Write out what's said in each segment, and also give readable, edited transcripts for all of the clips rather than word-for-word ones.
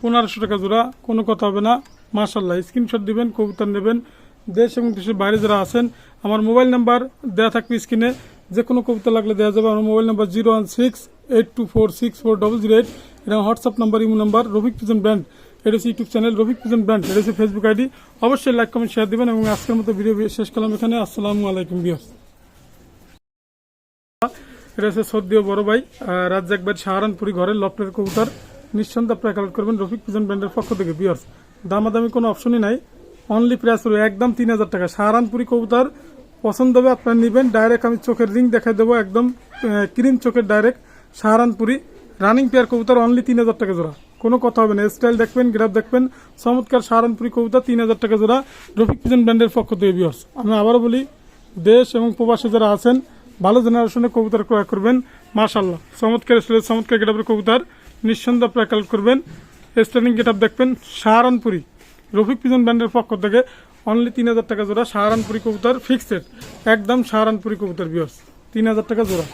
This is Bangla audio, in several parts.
1500 টাকা জোড়া, কোনো কথা হবে না। মাশাআল্লাহ, স্ক্রিনশট দিবেন, কবুতর নেবেন। দেশ এবং দেশের বাইরে যারা আছেন, আমার মোবাইল নাম্বার দেওয়া থাকবে স্ক্রিনে, যে কোনো কবুতর লাগলে দেওয়া যাবে। আমার মোবাইল নাম্বার 01682464008। এটা WhatsApp number, imo number. Rafiq pigeon brand, এটা হচ্ছে YouTube channel Rafiq pigeon brand, এটা হচ্ছে ফেসবুক আইডি। অবশ্যই লাইক কমেন্ট শেয়ার দিবেন এবং আজকের মতো ভিডিও শেষ করলাম এখানে। আসসালামু আলাইকুম ভিউয়ার্স। এটা হচ্ছে সদ্যীয় বড় ভাই রাজ্জাক ভাই সাহারানপুরি ঘরের লফটের কবুতর। নিঃসন্দেহে আপনারা কালেক্ট করবেন রফিক পিজন ব্র্যান্ডের পক্ষ থেকে। ভিউয়ার্স, দামাদামি কোনো অপশনই নাই, অনলি প্রাইস হলো একদম 3000 টাকা। সাহারানপুরি কবুতর পছন্দ হবে আপনারা নেবেন। ডাইরেক্ট আমি চোখের রিং দেখাই দেবো, একদম ক্রিম চোখের ডাইরেক্ট সাহারানপুরি রানিং পেয়ার কবুতর, অনলি 3000 টাকা জোড়া, কোনো কথা হবে না। স্টাইল দেখবেন, গ্রাফ দেখবেন, চমৎকার সাহারানপুরি কবুতর 3000 টাকা জোড়া, রফিক পিজন ব্র্যান্ডের পক্ষ থেকে। ভিউয়ার্স, আমি আবারও বলি, দেশ এবং প্রবাসী যারা আছেন, ভালো জেনারেশনের কবুতর ক্রয় করবেন। মাশাআল্লাহ, চমৎকার স্টাইলের চমৎকার গেটআপের কবুতর নিঃসন্দেহে আপনারা কালেক্ট করবেন। স্টাইলিং গেটআপ দেখবেন, সাহারানপুরি রফিক পিজন ব্র্যান্ডের পক্ষ থেকে অনলি 3000 টাকা জোড়া। সাহারানপুরি কবুতর ফিক্সড, একদম সাহারানপুরি কবুতর। ভিউয়ার্স, 3000 টাকা জোড়া।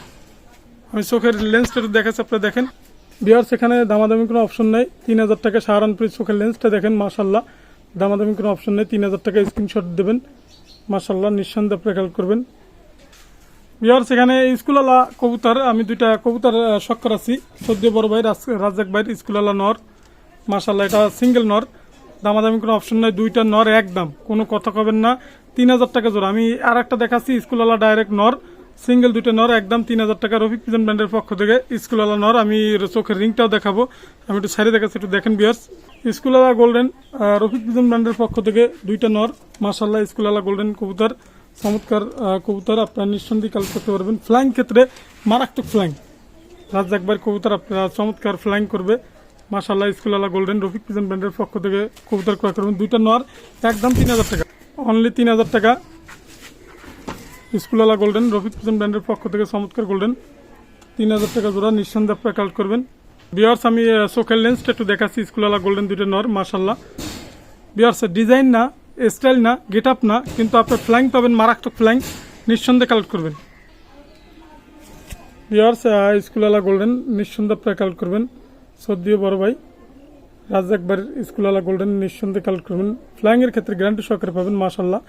আমি চোখের লেন্সটা একটু দেখাচ্ছি, আপনারা দেখেন। ভিউয়ার্স, এখানে দামাদামি কোনো অপশন নেই। 3000 টাকা সাহারানপুরি চোখের লেন্সটা দেখেন, মাশাআল্লাহ, দামাদামি কোনো অপশন নেই। 3000 টাকা স্ক্রিনশট দেবেন, মাশাআল্লাহ, নিঃসন্দেহে আপনারা কালেক্ট করবেন। ভিউয়ার্স, এখানে স্কুলালা কবুতর, আমি দুইটা কবুতর শখ করাচ্ছি। সদ্য বড় ভাই রাজ্জাক ভাইয়ের স্কুলালা নর, মাশাআল্লাহ, এটা সিঙ্গেল নর। দামাদামি কোনো অপশন নাই, দুইটা নর একদম, কোনো কথা কবেন না। 3000 টাকা জোড়া। আমি আর একটা দেখাচ্ছি স্কুলালা ডাইরেক্ট নর, সিঙ্গেল দুইটা নর, একদম 3000 টাকা রফিক পিজন ব্র্যান্ডের পক্ষ থেকে স্কুলালা নর। আমি চোখের রিংটাও দেখাবো, আমি একটু সাইডে দেখাচ্ছি, একটু দেখেন। ভিউয়ার্স, স্কুলালা গোল্ডেন রফিক পিজন ব্র্যান্ডের পক্ষ থেকে দুইটা নর, মাশাআল্লাহ, স্কুলালা গোল্ডেন কবুতর, চমৎকার কবুতর, আপনারা নিঃসন্দেহে কালেক্ট করতে পারবেন। ফ্লাইং ক্ষেত্রে মারাত্মক ফ্লাইং, রাজ্জাক ভাইয়ের কবুতর আপনারা চমৎকার ফ্লাইং করবে। মাশাআল্লাহ, স্কুলালা গোল্ডেন রফিক পিজন ব্র্যান্ডের পক্ষ থেকে কবুতর ক্রয় করবেন। দুইটা নর, একদম 3000 টাকা, অনলি 3000 টাকা। স্কুলালা গোল্ডেন রফিক পিজন ব্র্যান্ডের পক্ষ থেকে চমৎকার গোল্ডেন, 3000 টাকা জোড়া, নিঃসন্দেহে আপনারা কালেক্ট করবেন। ভিউয়ার্স, আমি চোখের লেন্সটা একটু দেখাচ্ছি। স্কুলালা গোল্ডেন দুইটা নর, মাশাআল্লাহ। ভিউয়ার্স, ডিজাইন না, স্টাইল না, গেট আপ না, কিন্তু আপনার ফ্লাইং পাবেন, মারাত্মক ফ্লাইং, নিঃসন্দেহে কালেক্ট করবেন। ভিউয়ার্স, স্কুলালা গোল্ডেন নিঃসন্দেহে আপনারা কালেক্ট করবেন। সদ্যীয় বড় ভাই রাজ্জাক ভাইয়ের স্কুলালা গোল্ডেন নিঃসন্দেহে কালেক্ট করবেন। ফ্লাইংয়ের ক্ষেত্রে গ্যারান্টি সহকারে পাবেন, মাশাআল্লাহ,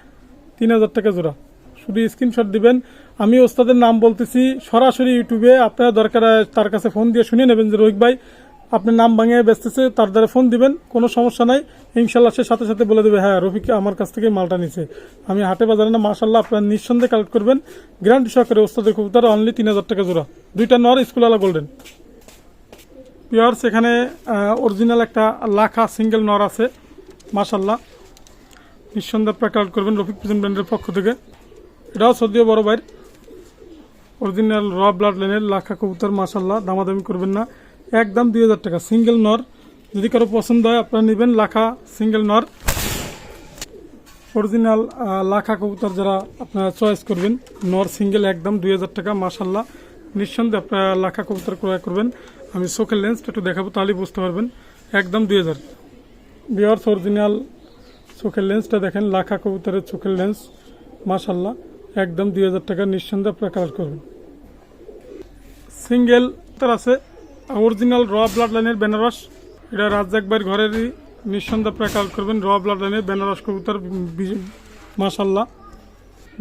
3000 টাকা জোড়া। শুধু স্ক্রিনশট দিবেন। আমি ওস্তাদের নাম বলতেছি সরাসরি ইউটিউবে, আপনারা দরকার তার কাছে ফোন দিয়ে শুনে নেবেন যে রফিক ভাই আপনার নাম ভাঙিয়ে বেচতেছে, তার দ্বারা ফোন দিবেন, কোনো সমস্যা নাই। ইনশাল্লাহ সে সাথে সাথে বলে দেবে, হ্যাঁ রফিক আমার কাছ থেকে মালটা নিছে, আমি হাটে বাজারে না। মাশাআল্লাহ, আপনারা নিঃসন্দেহে কালেক্ট করবেন, গ্যারান্টি সহকারে। ওস্তাদের কবুতর অনলি 3000 টাকা জোড়া, দুইটা নর, স্কুলালা গোল্ডেন। ভিউয়ার্স, এখানে অরিজিনাল একটা লাখা সিঙ্গেল নর আছে, মাশাআল্লাহ, নিঃসন্দেহে আপনারা কালেক্ট করবেন রফিক পিজন ব্র্যান্ডের পক্ষ থেকে। এটাও সদ্য বড় ভাইয়ের অরিজিনাল র ব্লাড লাইনের লাখা কবুতর, মাশাআল্লাহ, দামাদামি করবেন না, একদম 2000 টাকা সিঙ্গেল নর। যদি কারো পছন্দ হয় আপনারা নেবেন, লাখা সিঙ্গেল নর, অরিজিনাল লাখা কবুতর যারা আপনারা চয়েস করবেন, নর সিঙ্গেল, একদম 2000 টাকা, মাশাআল্লাহ, নিঃসন্দেহে আপনারা লাখা কবুতর ক্রয় করবেন। আমি চোখের লেন্সটা একটু দেখাবো, তাহলেই বুঝতে পারবেন, একদম 2000। ভিউয়ার্স, অরিজিনাল চোখের লেন্সটা দেখেন, লাখা কবুতরের চোখের লেন্স, মাশাআল্লাহ, একদম 2000 টাকা, নিঃসন্দেহে আপনারা কালার করবেন। সিঙ্গেল তার আছে অরিজিনাল র ব্লাড লাইনের বেনারস, এটা রাজ্জাক ভাইয়ের ঘরেরই, নিঃসন্দেহে আপনারা কালার করবেন। র ব্লাড লাইনের বেনারস কবুতর, মাশাআল্লাহ,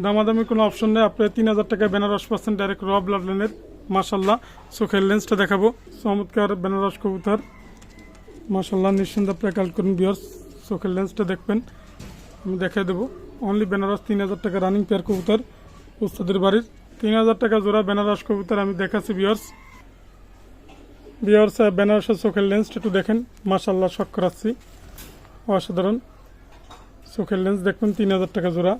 দামাদামি কোনো অপশন নেই। আপনার 3000 টাকা বেনারস পাচ্ছেন ডাইরেক্ট র ব্লাড লাইনের, মাশাআল্লাহ। চোখের লেন্সটা দেখাবো, চমৎকার বেনারস কবুতর, মাশাআল্লাহ, নিঃসন্দেহে আপনারা কালার করবেন। ভিউয়ার্স, চোখের লেন্সটা দেখবেন, আমি দেখাই দেবো। অনলি বেনারস 3000 টাকা রানিং পেয়ার কবুতর, উস্তাদের বাড়ির 3000 টাকা জোড়া বেনারস কবুতর আমি দেখাচ্ছি। ভিউয়ার্স, বেনারসের চোখের লেন্সটা একটু দেখেন, মাশাআল্লাহ, শখ করাচ্ছি, অসাধারণ চোখের লেন্স দেখবেন, 3000 টাকা জোড়া,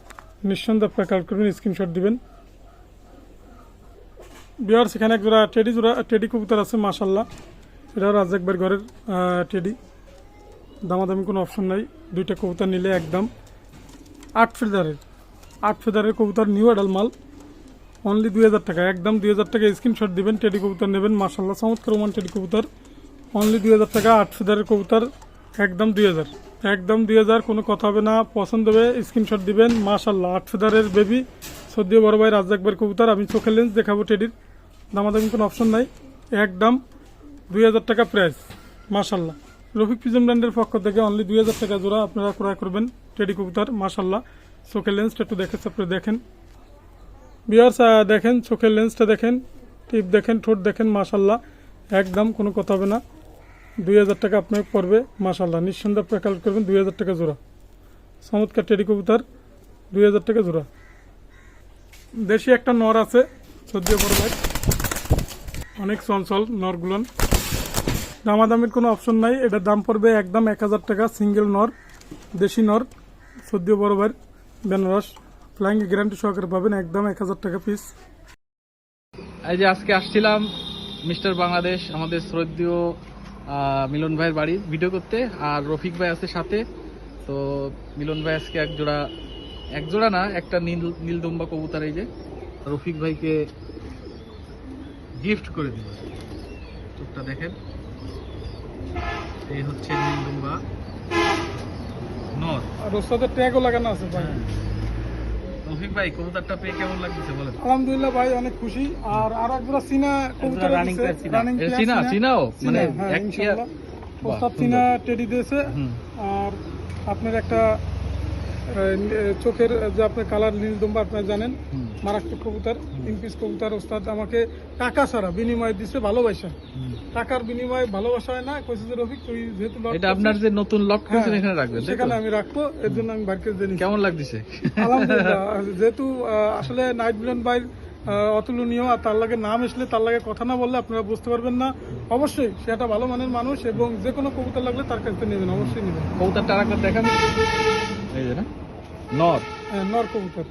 নিঃসন্দেহে আপনারা কালেক্ট করবেন, স্ক্রিনশট দিবেন। ভিউয়ার্স, এখানে এক জোড়া টেডি কবুতর আছে, মাশাআল্লাহ, এটাও রাজ্জাক ভাইয়ের ঘরের টেডি, দামাদামি কোনো অপশন নাই। দুইটা কবুতর নিলে একদম 8 ফেদারের কবুতর, নিউ অ্যাডাল মাল, অনলি 2000 টাকা, একদম 2000 টাকা, স্ক্রিনশট দিবেন। টেডি কবুতর নেবেন, মাশাআল্লাহ, চমৎকার ওমান টেডি কবুতর, অনলি 2000 টাকা, 8 ফেদারের কবুতর, একদম 2000, একদম 2000, কোনো কথা হবে না। পছন্দ হবে স্ক্রিনশট দিবেন, মাশাআল্লাহ, 8 ফেদারের বেবি, সদ্য বড় ভাই রাজ্জাক ভাইয়ের কবুতর। আমি চোখের লেন্স দেখাবো টেডির, দামাদামি কোনো অপশন নাই, একদম 2000 টাকা প্রাইস, মাশাআল্লাহ, রফিক পিজন ব্র্যান্ডের পক্ষ থেকে অনলি 2000 টাকা জোড়া আপনারা ক্রয় করবেন টেডি কবুতর। মাশাআল্লাহ, চোখের লেন্সটা একটু দেখাচ্ছি, আপনি দেখেন ভিউয়ার্স, দেখেন চোখের লেন্সটা দেখেন, টিপ দেখেন, ঠোঁট দেখেন, মাশাআল্লাহ একদম কোনো কথা হবে না। 2000 টাকা আপনাকে পড়বে। মাশাআল্লাহ, নিঃসন্দেহে আপনারা কালেক্ট করবেন 2000 টাকা জোড়া। চমৎকার টেডি কবুতর, 2000 টাকা জোড়া। দেশি একটা নর আছে, সদ্য বড় ভাই, অনেক চঞ্চল নরগুলন। দামাদামির কোনো অপশন নাই, এটার দাম পড়বে একদম 1000 টাকা। সিঙ্গেল নর, দেশি নর, সদ্য বড় ভাই, বেনারস, ফ্লাইং গ্যারান্টি সহকারে পাবেন, একদম 1000 টাকা পিস। এই যে আজকে আসছিলাম মিস্টার বাংলাদেশ আমাদের শ্রদ্ধেয় মিলন ভাইয়ের বাড়ি ভিডিও করতে, আর রফিক ভাই আছে সাথে। তো মিলন ভাই আজকে এক জোড়া না, একটা নীলদম্বা কবুতর এই যে রফিক ভাইকে গিফট করে দিল। চোখটা দেখেন, এই হচ্ছে নীলদম্বা নর, আর ওর সাথে ট্যাগও লাগানো আছে ভাই। রফিক ভাই কবুতরটা পেয়ে কেমন লাগছে বলেন? আলহামদুলিল্লাহ ভাই, অনেক খুশি। আর একবার চীনা কবুতর দিয়েছে, রানিং চীনাও মানে এক ইনশাআল্লাহ ওস্তাদ চীনা টেডি দিয়েছে। আর আপনার একটা চোখের যে আপনার কালার নীলদম্বা আপনারা জানেন, মারাত্মক কবুতর, ইনপিস কবুতর। ওস্তাদ আমাকে টাকা ছাড়া বিনিময় দিচ্ছে, ভালোবাসা। টাকার বিনিময়ে ভালোবাসা হয় না। কইছে যে রফিক তুই যেহেতু এটা আপনার যে নতুন লক করেছেন এখানে রাখবেন, সেখানে আমি রাখবো, এর জন্য আমি বাইরকে দিই। কেমন লাগছে? আলহামদুলিল্লাহ, যেহেতু আসলে নাইট মিলন ভাই অতুলনীয়, আর তার লাগে নাম আসলে তার লাগে কথা না বললে আপনারা বুঝতে পারবেন না। অবশ্যই সে একটা ভালো মানের মানুষ, এবং যে কোনো কবুতর লাগলে তার কাছে নেবেন, অবশ্যই নেবেন। কবুতরটা আরেকবার দেখান, এই যে না নর, নর কবুতর।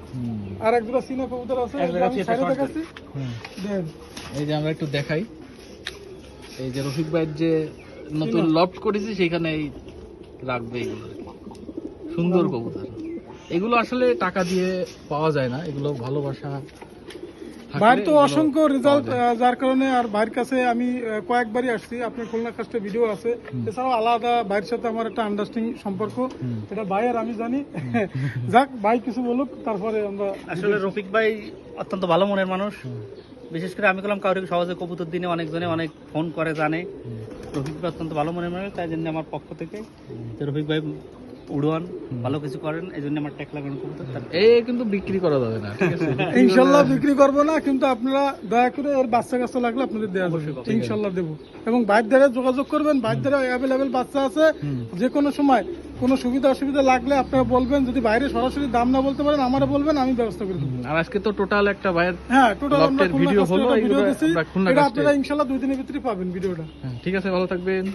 আর এক দুটো চীনা কবুতর আছে, আমি সাইডে দেখাচ্ছি, দেন এই যে আমরা একটু দেখাই। এই যে রফিক ভাইয়ের যে নতুন লফট করেছি সেখানে রাখবে এগুলো, সুন্দর কবুতর। এগুলো আসলে টাকা দিয়ে পাওয়া যায় না, এগুলো ভালোবাসা। বাইর তো অসংখ্য রেজাল্ট, যার কারণে আর বাইরের কাছে আমি কয়েকবারই আসছি। আপনার খুলনা কাস্টে ভিডিও আছে, এছাড়াও আলাদা বাইরের সাথে আমার একটা আন্ডারস্ট্যান্ডিং সম্পর্ক, এটা ভাই আর আমি জানি। যাক, ভাই কিছু বলুক, তারপরে আমরা। আসলে রফিক ভাই অত্যন্ত ভালো মনের মানুষ। বিশেষ করে আমি বললাম কাউকে সহজে কবুতর দিনে অনেকজনে অনেক ফোন করে জানে। রফিক ভাই অত্যন্ত ভালো মনের মানুষ, তাই জন্য আমার পক্ষ থেকে যে রফিক ভাই উড়ান ভালো কিছু করেন, এই জন্য আমার ট্যাগ লাগানো কবুতর। এই কিন্তু বিক্রি করা যাবে না, ঠিক আছে? ইনশাল্লাহ বিক্রি করবো না, কিন্তু আপনারা দয়া করে এর বাচ্চা কাচ্চা লাগলে আপনাদের দেওয়া যাবে, ইনশাল্লাহ দেবো। এবং বাইর দ্বারা যোগাযোগ করবেন, বাইর দ্বারা অ্যাভেলেবেল বাচ্চা আছে, যে কোনো সময় কোনো সুবিধা অসুবিধা লাগলে আপনারা বলবেন। যদি বাইরে সরাসরি দাম না বলতে পারেন আমারা বলবেন, আমি ব্যবস্থা করে দেবো। আর আজকে তো টোটাল একটা ভাইয়ের টোটাল আমরা ভিডিও হলো, ভিডিও দিচ্ছি, আমরা খুলনা এটা কাস্টে। আপনারা ইনশাল্লাহ 2 দিনের ভিতরে পাবেন ভিডিওটা। ঠিক আছে, ভালো থাকবেন।